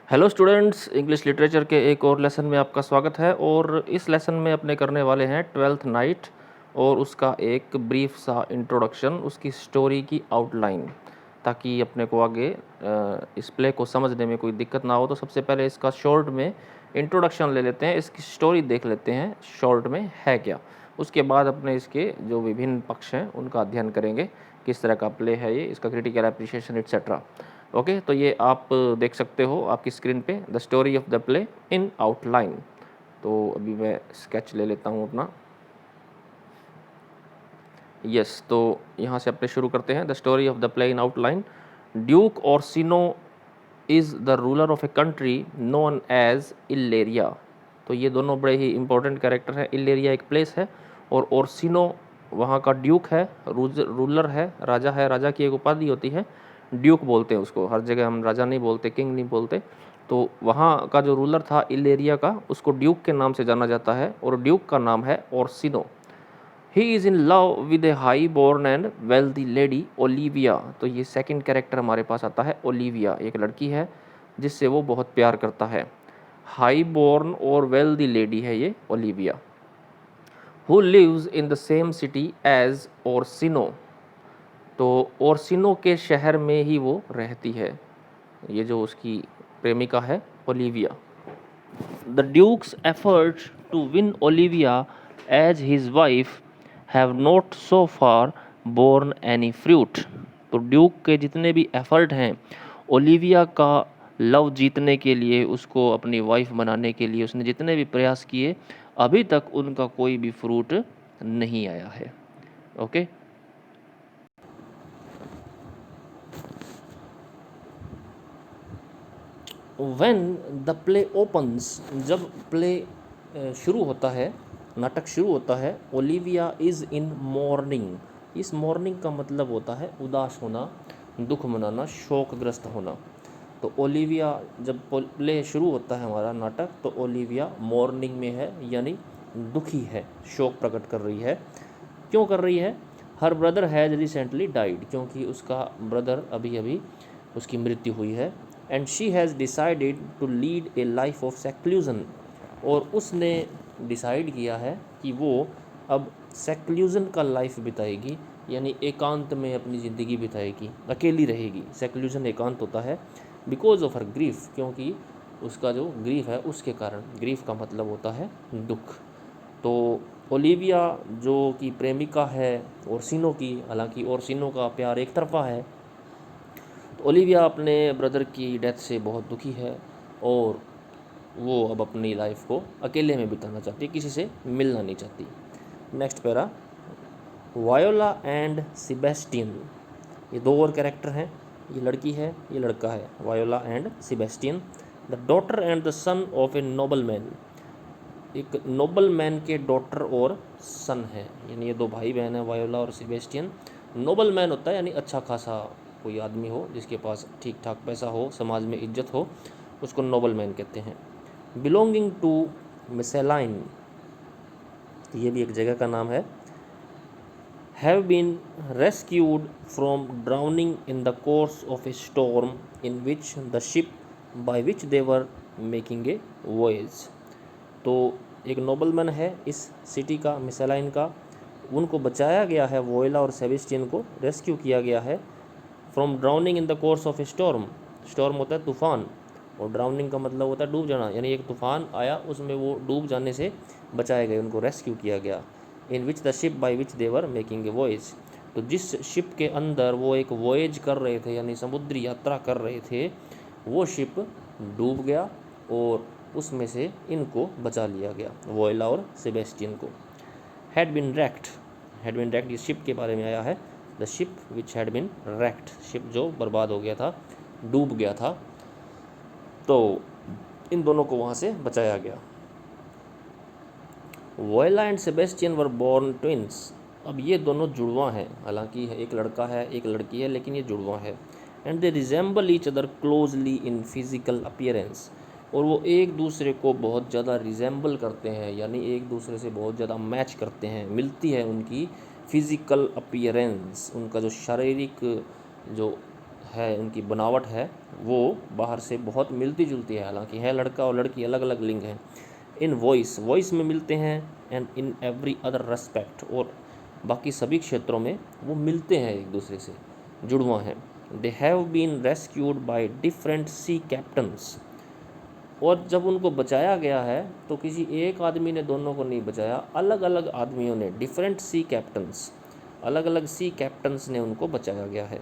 Hello students, English literature के एक और लेसन में आपका स्वागत है। और इस लेसन में अपने करने वाले हैं ट्वेल्थ नाइट और उसका एक ब्रीफ सा इंट्रोडक्शन, उसकी स्टोरी की आउटलाइन, ताकि अपने को आगे इस प्ले को समझने में कोई दिक्कत ना हो। तो सबसे पहले इसका शॉर्ट में इंट्रोडक्शन ले लेते हैं, इसकी स्टोरी देख लेते हैं शॉर्ट में है क्या। उसके बाद अपने इसके जो विभिन्न पक्ष हैं उनका अध्ययन करेंगे, किस तरह का प्ले है ये, इसका क्रिटिकल एप्रिसिएशन एट्सेट्रा। ओके, तो ये आप देख सकते हो आपकी स्क्रीन पे, the story of the play in outline. तो अभी मैं स्केच ले लेता हूँ अपना। यस, तो यहाँ से अपने शुरू करते हैं। The story of the play in outline. Duke Orsino is the ruler of a country known as Illyria. तो ये दोनों बड़े ही इंपॉर्टेंट कैरेक्टर हैं। इलेरिया एक प्लेस है और ओर्सिनो वहाँ का ड्यूक है, रूलर है, राजा है। राजा की एक उपाधि होती है, ड्यूक बोलते हैं उसको। हर जगह हम राजा नहीं बोलते, किंग नहीं बोलते। तो वहाँ का जो रूलर था इलेरिया का, उसको ड्यूक के नाम से जाना जाता है और ड्यूक का नाम है Orsino. He is in love with a high born and wealthy lady Olivia. तो ये सेकंड कैरेक्टर हमारे पास आता है, ओलिविया। एक लड़की है जिससे वो बहुत प्यार करता है। हाई बोर्न और वेल्दी लेडी है ये Olivia. Who lives in the same city as Orsino. तो ओर्सिनो के शहर में ही वो रहती है, ये जो उसकी प्रेमिका है Olivia. The duke's efforts to win Olivia as his wife have not so far borne any fruit. तो ड्यूक के जितने भी एफर्ट हैं ओलिविया का लव जीतने के लिए, उसको अपनी वाइफ बनाने के लिए, उसने जितने भी प्रयास किए, अभी तक उनका कोई भी फ्रूट नहीं आया है। Okay, when the play opens, जब प्ले शुरू होता है, नाटक शुरू होता है, ओलिविया इज़ इन मॉर्निंग। इस मॉर्निंग का मतलब होता है उदास होना, दुख मनाना, शोकग्रस्त होना। तो ओलिविया, जब प्ले शुरू होता है हमारा नाटक, तो ओलिविया मॉर्निंग में है, यानी दुखी है, शोक प्रकट कर रही है। क्यों कर रही है? Her brother has recently died, क्योंकि उसका ब्रदर अभी अभी उसकी मृत्यु हुई है। And she has decided to lead a life of seclusion. और उसने डिसाइड किया है कि वो अब सेक्लूजन का लाइफ बिताएगी, यानी एकांत में अपनी ज़िंदगी बिताएगी, अकेली रहेगी। सेक्लूजन एकांत होता है। बिकॉज ऑफ हर ग्रीफ, क्योंकि उसका जो ग्रीफ है उसके कारण। ग्रीफ का मतलब होता है दुख। तो ओलिविया जो कि प्रेमिका है ओर्सिनो की, हालांकि ओर्सिनो का प्यार एक तरफा है, तो ओलिविया अपने ब्रदर की डेथ से बहुत दुखी है और वो अब अपनी लाइफ को अकेले में बिताना चाहती है, किसी से मिलना नहीं चाहती। Next para, voila and Sebastian. ये दो और कैरेक्टर हैं, ये लड़की है, ये लड़का है, voila and Sebastian. The daughter and the son of a noble man. एक नोबल मैन के डॉटर और सन है, यानी ये दो भाई बहन हैं, वायोला और सेबेस्टियन। नोबल मैन होता है यानी अच्छा खासा कोई आदमी हो, जिसके पास ठीक ठाक पैसा हो, समाज में इज्जत हो, उसको नोबल मैन कहते हैं। बिलोंगिंग टू मिसेलाइन, ये भी एक जगह का नाम है। Have been rescued from drowning in the course of a storm in which the ship by which they were making a voyage. तो एक नोबलमैन है इस सिटी का, मिसेलाइन का, उनको बचाया गया है, वोयला और सेबेस्टियन को रेस्क्यू किया गया है। From drowning in the course of a storm. Storm होता है तूफ़ान, और ड्राउनिंग का मतलब होता है डूब जाना, यानी एक तूफ़ान आया, उसमें वो डूब जाने से बचाए गए, उनको रेस्क्यू किया गया। In which the ship by which they were making a voyage. तो जिस शिप के अंदर वो एक वॉयज कर रहे थे, यानी समुद्री यात्रा कर रहे थे, वो शिप डूब गया और उसमें से इनको बचा लिया गया, वोयला और सेबेस्टियन को। हैड बिन रैक्ट, हैड बिन रैक्ट, ये शिप के बारे में आया है। The ship which had been wrecked, ship जो बर्बाद हो गया था, डूब गया था, तो इन दोनों को वहाँ से बचाया गया। Viola and Sebastian were born twins. अब ये दोनों जुड़वा हैं, हालांकि एक लड़का है एक लड़की है, लेकिन ये जुड़वा है। And they resemble each other closely in physical appearance. और वो एक दूसरे को बहुत ज़्यादा रिजेंबल करते हैं, यानी एक दूसरे से बहुत ज़्यादा मैच करते हैं, मिलती है उनकी फिज़िकल अपीयरेंस, उनका जो शारीरिक जो है, उनकी बनावट है वो बाहर से बहुत मिलती जुलती है, हालांकि है लड़का और लड़की अलग अलग लिंग हैं। इन वॉइस में मिलते हैं, and in every other respect, और बाकी सभी क्षेत्रों में वो मिलते हैं, एक दूसरे से जुड़वा हैं। They have been rescued by different sea captains, और जब उनको बचाया गया है तो किसी एक आदमी ने दोनों को नहीं बचाया, अलग अलग आदमियों ने, डिफरेंट सी कैप्टन्स, अलग अलग सी कैप्टन्स ने उनको बचाया गया है।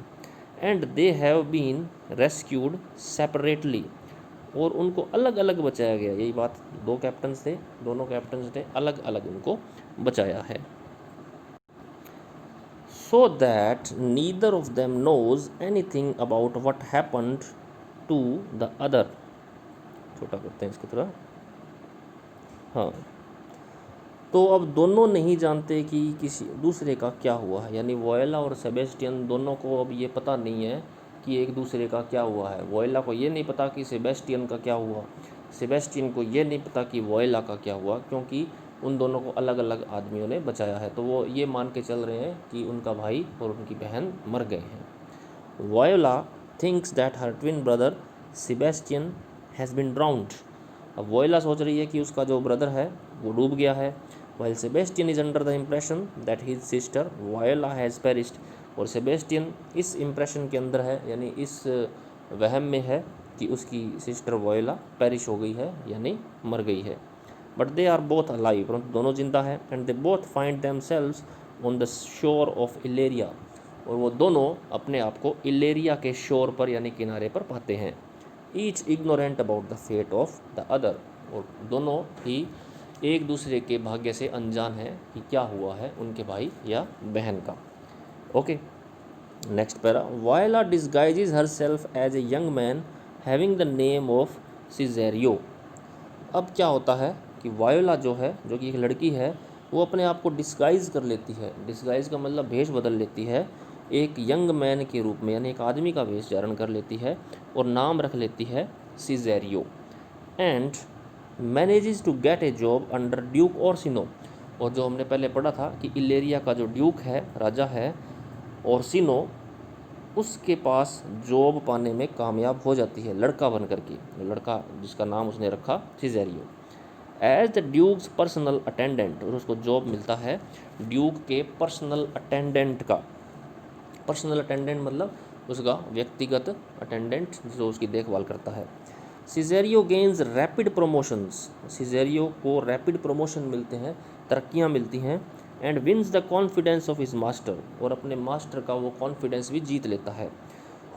And they have been rescued separately, और उनको अलग अलग बचाया गया, यही बात, दो कैप्टन्स थे, दोनों कैप्टन्स ने अलग अलग उनको बचाया है। So that neither of them knows anything about what happened to the other. छोटा करते हैं इसको थोड़ा, हाँ। तो अब दोनों नहीं जानते कि किसी दूसरे का क्या हुआ है, यानी वोएला और सेबेस्टियन दोनों को अब ये पता नहीं है कि एक दूसरे का क्या हुआ है। वोएला को ये नहीं पता कि सेबेस्टियन का क्या हुआ, सेबेस्टियन को ये नहीं पता कि वोएला का क्या हुआ, क्योंकि उन दोनों को अलग अलग आदमियों ने बचाया है। तो वो ये मान के चल रहे हैं कि उनका भाई और उनकी बहन मर गए हैं। Viola thinks that her twin brother Sebastian has been drowned. अब वोएला सोच रही है कि उसका जो ब्रदर है वो डूब गया है। While Sebastian is under the impression that his sister Viola has perished, और सेबेस्टियन इस इम्प्रेशन के अंदर है, यानी इस वहम में है कि उसकी सिस्टर वोएला पेरिश हो गई है, यानी मर गई है। But they are both alive, परंतु दोनों जिंदा है। And they both find themselves on the shore of Illyria, और वो दोनों अपने आप को इलेरिया के शोर पर यानी किनारे पर पाते हैं। Each ignorant about the fate of the other, और दोनों ही एक दूसरे के भाग्य से अनजान है कि क्या हुआ है उनके भाई या बहन का। Okay, next para. Viola disguises herself as a young man having the name of Cesario. अब क्या होता है कि वायोला जो है, जो कि एक लड़की है, वो अपने आप को डिस्गाइज कर लेती है। डिस्गाइज का मतलब भेष बदल लेती है, एक यंग मैन के रूप में, यानी एक आदमी का वेश धारण कर लेती है, और नाम रख लेती है Cesario. And manages to get a job under duke Orsino, और जो हमने पहले पढ़ा था कि इलेरिया का जो ड्यूक है, राजा है, ओर्सिनो, उसके पास जॉब पाने में कामयाब हो जाती है लड़का बन करके, लड़का जिसका नाम उसने रखा Cesario, as the duke's personal attendant, और उसको जॉब मिलता है ड्यूक के पर्सनल अटेंडेंट का। पर्सनल अटेंडेंट मतलब उसका व्यक्तिगत अटेंडेंट जो उसकी देखभाल करता है। Cesario gains rapid promotions, Cesario को रैपिड प्रमोशन मिलते हैं, तरक्कियां मिलती हैं। And wins the confidence of his master, और अपने मास्टर का वो कॉन्फिडेंस भी जीत लेता है।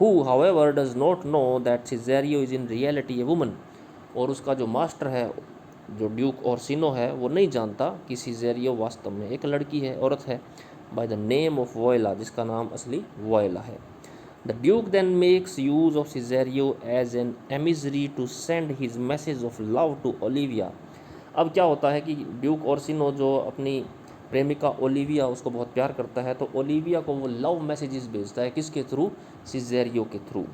Who however does not know that Cesario is in reality a woman, और उसका जो मास्टर है, जो ड्यूक ओर्सिनो है, वो नहीं जानता कि सिजेरियो वास्तव में एक लड़की है, औरत है, by the name of Viola, जिसका नाम असली वोएला है। The duke then makes use of Cesario as an emissary to send his message of love to Olivia. अब क्या होता है कि ड्यूक ओर्सिनो जो अपनी प्रेमिका ओलिविया, उसको बहुत प्यार करता है, तो ओलिविया को वो लव मैसेजेस भेजता है, किसके थ्रू? सिजेरियो के थ्रू।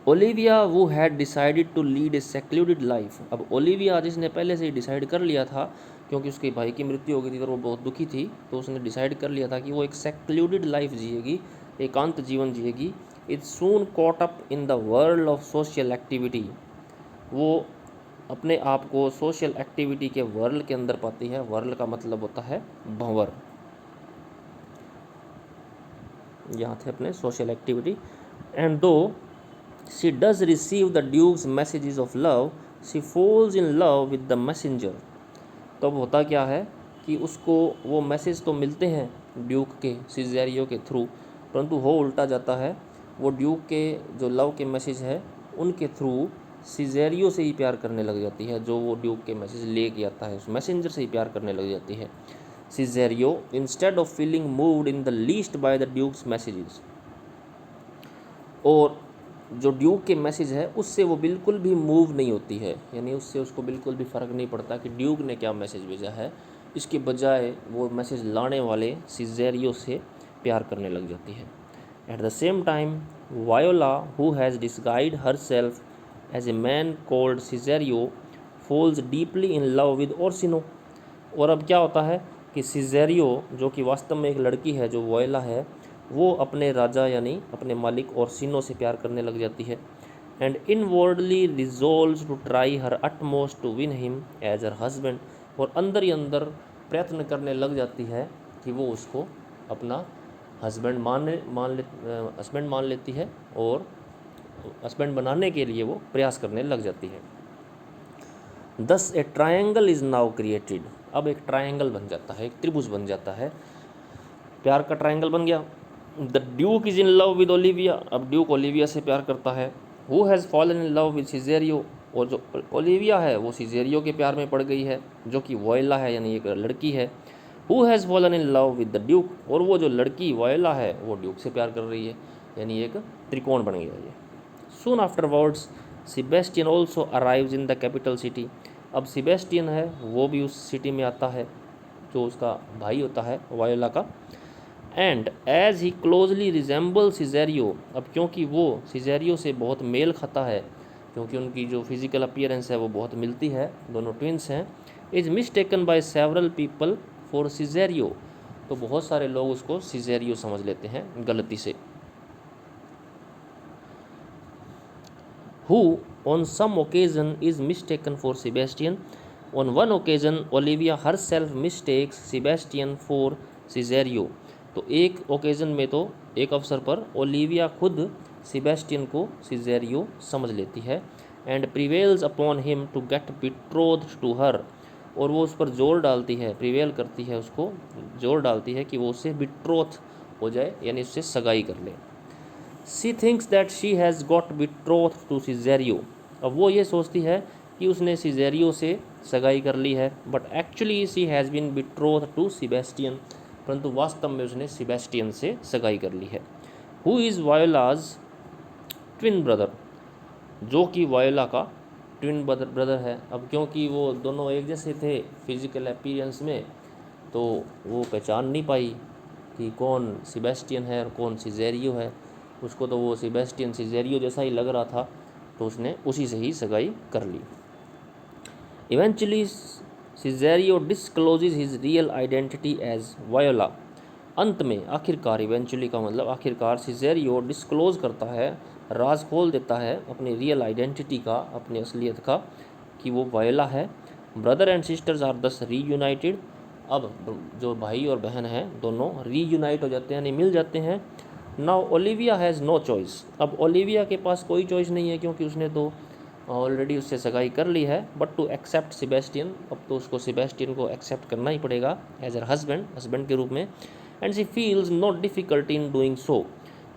ओलिविया वो had decided to lead a secluded life. अब ओलिविया, जिसने पहले से ही डिसाइड कर लिया था, क्योंकि उसके भाई की मृत्यु हो गई थी और वो बहुत दुखी थी, तो उसने डिसाइड कर लिया था कि वो एक सेक्लूडेड लाइफ जिएगी, एकांत जीवन जिएगी। It soon caught up in the world of social activity, वो अपने आप को सोशल एक्टिविटी के वर्ल्ड के अंदर पाती है। वर्ल्ड का मतलब होता है भंवर, यहाँ थे अपने सोशल एक्टिविटी। एंड दो she does receive the duke's messages of love, she falls in love with the messenger। तो अब होता क्या है कि उसको वो मैसेज तो मिलते हैं ड्यूक के, सिजेरियो के थ्रू, परंतु हो उल्टा जाता है। वो ड्यूक के जो लव के मैसेज है उनके थ्रू सिजेरियो से ही प्यार करने लग जाती है, जो वो ड्यूक के मैसेज ले के आता है, उस मैसेंजर से ही प्यार करने लग जाती है Cesario, instead of feeling moved in the least by the duke's messages. और जो ड्यूक के मैसेज है उससे वो बिल्कुल भी मूव नहीं होती है, यानी उससे उसको बिल्कुल भी फ़र्क नहीं पड़ता कि ड्यूक ने क्या मैसेज भेजा है, इसके बजाय वो मैसेज लाने वाले सिजेरियो से प्यार करने लग जाती है। At the same time Viola, who has disguised herself as a man called Cesario, falls deeply in love with Orsino. और अब क्या होता है कि सिजेरियो, जो कि वास्तव में एक लड़की है, जो वोएला है, वो अपने राजा यानी अपने मालिक ओरसिनो से प्यार करने लग जाती है। And inwardly resolves to try her utmost to win him as her husband, और अंदर ही अंदर प्रयत्न करने लग जाती है कि वो उसको अपना हस्बैंड मान लेती है और हस्बैंड बनाने के लिए वो प्रयास करने लग जाती है। दस ए ट्रायंगल इज़ नाउ क्रिएटेड, अब एक ट्रायंगल बन जाता है, एक त्रिभुज बन जाता है, प्यार का ट्रायंगल बन गया। The duke is in love with Olivia, अब ड्यूक ओलिविया से प्यार करता है। Who has fallen in love with Cesario, और जो ओलिविया है वो सिजेरियो के प्यार में पड़ गई है, जो कि वोयला है यानी एक लड़की है। Who has fallen in love with the Duke, और वो जो लड़की वोयला है वो ड्यूक से प्यार कर रही है, यानी एक त्रिकोण बन गया ये। Soon afterwards Sebastian also arrives in the capital city, अब सेबेस्टियन है वो भी उस सिटी में आता है, जो उसका भाई होता है वायोला का। And as he closely resemble Cesario, अब क्योंकि वो सिजेरियो से बहुत मेल खाता है, क्योंकि उनकी जो फिजिकल अपीयरेंस है वो बहुत मिलती है, दोनों ट्विंस हैं। Is mistaken by several people for Cesario, तो बहुत सारे लोग उसको सिजेरियो समझ लेते हैं गलती से। Who on some occasion is mistaken for Sebastian. On one occasion Olivia herself mistakes Sebastian for Cesario, तो एक ओकेजन में तो एक अवसर पर ओलिविया खुद सेबेस्टियन को सिजेरियो समझ लेती है। And prevails upon him to get betroth to her, और वो उस पर जोर डालती है, प्रिवेल करती है, उसको जोर डालती है कि वो उससे बिट्रोथ हो जाए, यानी उससे सगाई कर ले। She thinks that she has got betroth to Cesario, अब वो ये सोचती है कि उसने सिजेरियो से सगाई कर ली है, but actually she has been betroth to Sebastian, परंतु वास्तव में उसने सेबेस्टियन से सगाई कर ली है। हु इज़ वायोलाज ट्विन ब्रदर, जो कि वायोला का ट्विन ब्रदर है। अब क्योंकि वो दोनों एक जैसे थे फिजिकल अपीयरेंस में, तो वो पहचान नहीं पाई कि कौन सेबेस्टियन है और कौन सिजेरियो है। उसको तो वो सेबेस्टियन सिजेरियो जैसा ही लग रहा था, तो उसने उसी से ही सगाई कर ली। Eventually Cesario discloses his real identity as Viola, अंत में आखिरकार, इवेंचुअली का मतलब आखिरकार, सिजेरियो डिस्क्लोज करता है, राज खोल देता है अपनी रियल आइडेंटिटी का, अपनी असलियत का, कि वो वायोला है। ब्रदर एंड सिस्टर्स आर दस रीयूनाइटेड, अब जो भाई और बहन हैं दोनों रीयूनाइट हो जाते हैं, यानी मिल जाते हैं। Now Olivia has no choice, अब ओलिविया के पास कोई चॉइस नहीं है, क्योंकि उसने तो ऑलरेडी उससे सगाई कर ली है, बट टू एक्सेप्ट सेबेस्टियन, अब तो उसको सेबेस्टियन को एक्सेप्ट करना ही पड़ेगा एज हर हस्बैंड के रूप में। And she feels no difficulty in doing so,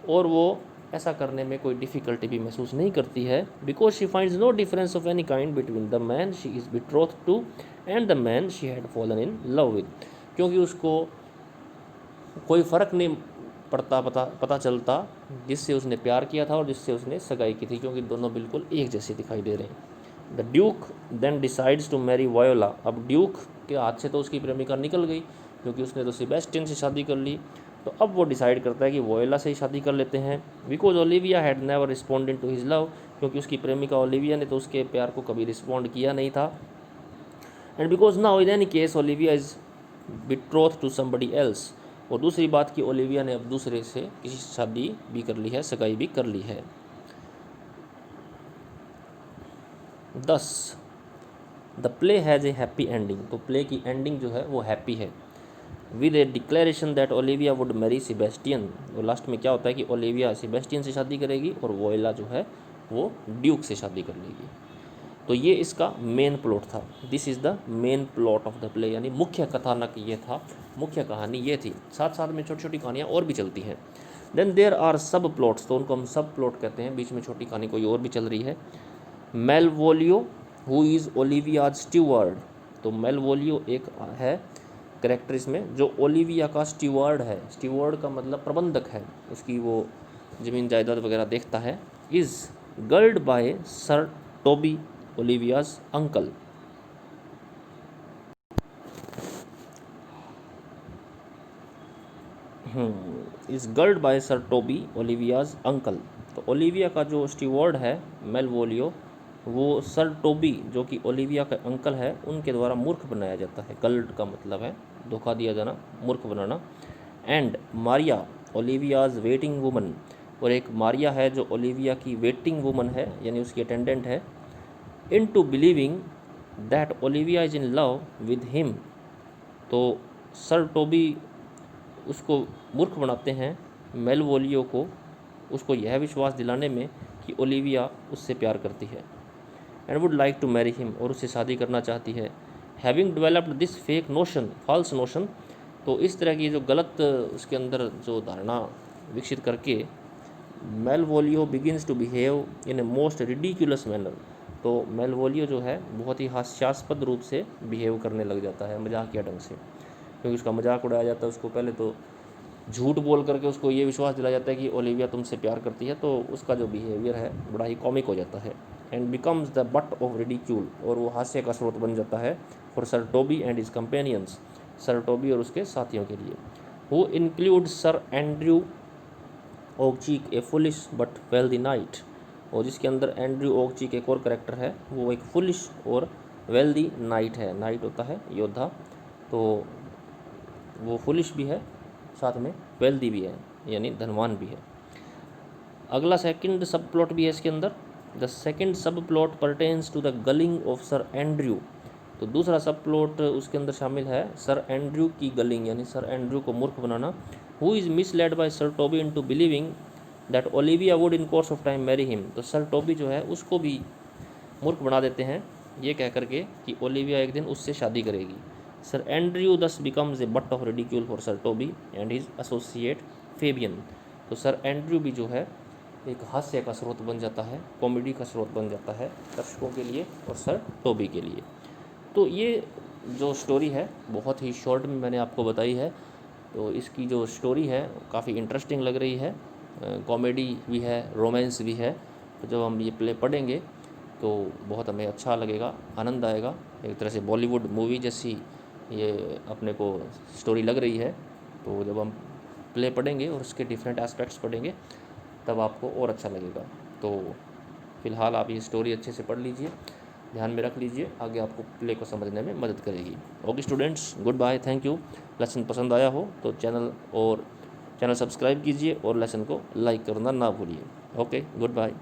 और वो ऐसा करने में कोई डिफ़िकल्टी भी महसूस नहीं करती है, because she finds no difference of any kind between the man she is betroth to and the man she had fallen in love with, क्योंकि उसको कोई फ़र्क नहीं पता चलता जिससे उसने प्यार किया था और जिससे उसने सगाई की थी, क्योंकि दोनों बिल्कुल एक जैसे दिखाई दे रहे हैं। The duke then decides to marry Viola, अब ड्यूक के हाथ से तो उसकी प्रेमिका निकल गई, क्योंकि उसने तो सेबेस्टियन से शादी कर ली, तो अब वो डिसाइड करता है कि वायोला से ही शादी कर लेते हैं। Because Olivia had never responded to his love, क्योंकि उसकी प्रेमिका ओलिविया ने तो उसके प्यार को कभी रिस्पॉन्ड किया नहीं था। And because now in any case Olivia is betroth to somebody else, और दूसरी बात कि ओलिविया ने अब दूसरे से किसी शादी भी कर ली है, सगाई भी कर ली है। 10 the play has a happy ending, तो प्ले की एंडिंग जो है वो हैप्पी है। With a declaration that Olivia would marry Sebastian, तो लास्ट में क्या होता है कि ओलिविया सेबेस्टियन से शादी करेगी और वोयला जो है वो ड्यूक से शादी कर लेगी। तो ये इसका मेन प्लॉट था, this is the main plot of the play, यानी मुख्य कथानक ये था, मुख्य कहानी ये थी, साथ साथ में छोटी छोटी कहानियाँ और भी चलती हैं। देन देयर आर सब प्लॉट्स, तो उनको हम सब प्लॉट कहते हैं, बीच में छोटी कहानी कोई और भी चल रही है। मेलवोलियो हु इज़ ओलिवियाज स्टीवर्ड, तो मेलवोलियो एक है कैरेक्टर इसमें जो ओलिविया का स्टीवर्ड है, स्टीवर्ड का मतलब प्रबंधक है, उसकी वो ज़मीन जायदाद वगैरह देखता है। Is gulled by Sir Toby Olivia's uncle, is gulled by Sir Toby Olivia's uncle, तो ओलिविया का जो स्टीवर्ड है मेलवोलियो, वो सर टोबी जो कि ओलिविया का अंकल है उनके द्वारा मूर्ख बनाया जाता है। गर्ल्ड का मतलब है धोखा दिया जाना, मूर्ख बनाना। एंड मारिया ओलिवियाज वेटिंग वुमन, और एक मारिया है जो ओलिविया की वेटिंग वुमन है यानी उसकी अटेंडेंट है, into believing that Olivia is in love with him. तो सर टोबी उसको मूर्ख बनाते हैं, मेलवोलियो को, उसको यह विश्वास दिलाने में कि ओलिविया उससे प्यार करती है, and would like to marry him, और उससे शादी करना चाहती है। Having developed this fake notion, false notion, तो इस तरह की जो गलत उसके अंदर जो धारणा विकसित करके Malvolio begins to behave in a most ridiculous manner, तो मेलवोलियो जो है बहुत ही हास्यास्पद रूप से बिहेव करने लग जाता है, मजाकिया ढंग से, क्योंकि उसका मजाक उड़ाया जाता है। उसको पहले तो झूठ बोल करके उसको ये विश्वास दिलाया जाता है कि ओलिविया तुमसे प्यार करती है, तो उसका जो बिहेवियर है बड़ा ही कॉमिक हो जाता है, and becomes the butt of ridicule, और वो हास्य का स्रोत बन जाता है for sir Toby and his companions, Sir Toby और उसके साथियों के लिए, who include Sir Andrew Aguecheek a foolish but wealthy knight, और जिसके अंदर एंड्रयू ओगचीक एक और करेक्टर है, वो एक फुलिश और वेल्दी नाइट है, नाइट होता है योद्धा, तो वो फुलिश भी है, साथ में वेल्दी भी है यानी धनवान भी है। अगला सेकंड सब प्लॉट भी है इसके अंदर, the second subplot pertains to the gulling of Sir Andrew, तो दूसरा सब प्लॉट उसके अंदर शामिल है सर एंड्रयू की गलिंग यानी सर एंड्रयू को मूर्ख बनाना, who is misled by Sir Toby into believing that Olivia would in course of time marry him, तो सर टोबी जो है उसको भी मूर्ख बना देते हैं ये कह करके कि ओलिविया एक दिन उससे शादी करेगी। Sir Andrew thus becomes a butt of ridicule for sir Toby and his associate Fabian, तो सर एंड्रयू भी जो है एक हास्य का स्रोत बन जाता है, कॉमेडी का स्रोत बन जाता है दर्शकों के लिए और सर टोबी के लिए। तो ये जो स्टोरी है बहुत ही शॉर्ट में मैंने आपको बताई है, तो इसकी जो स्टोरी है काफ़ी इंटरेस्टिंग लग रही है, कॉमेडी भी है, रोमांस भी है, तो जब हम ये प्ले पढ़ेंगे तो बहुत हमें अच्छा लगेगा, आनंद आएगा, एक तरह से बॉलीवुड मूवी जैसी ये अपने को स्टोरी लग रही है। तो जब हम प्ले पढ़ेंगे और उसके डिफरेंट एस्पेक्ट्स पढ़ेंगे तब आपको और अच्छा लगेगा। तो फ़िलहाल आप ये स्टोरी अच्छे से पढ़ लीजिए, ध्यान में रख लीजिए, आगे आपको प्ले को समझने में मदद करेगी। Okay students, goodbye, thank you. Lesson पसंद आया हो तो चैनल सब्सक्राइब कीजिए और लेसन को लाइक करना ना भूलिए। Okay, good bye.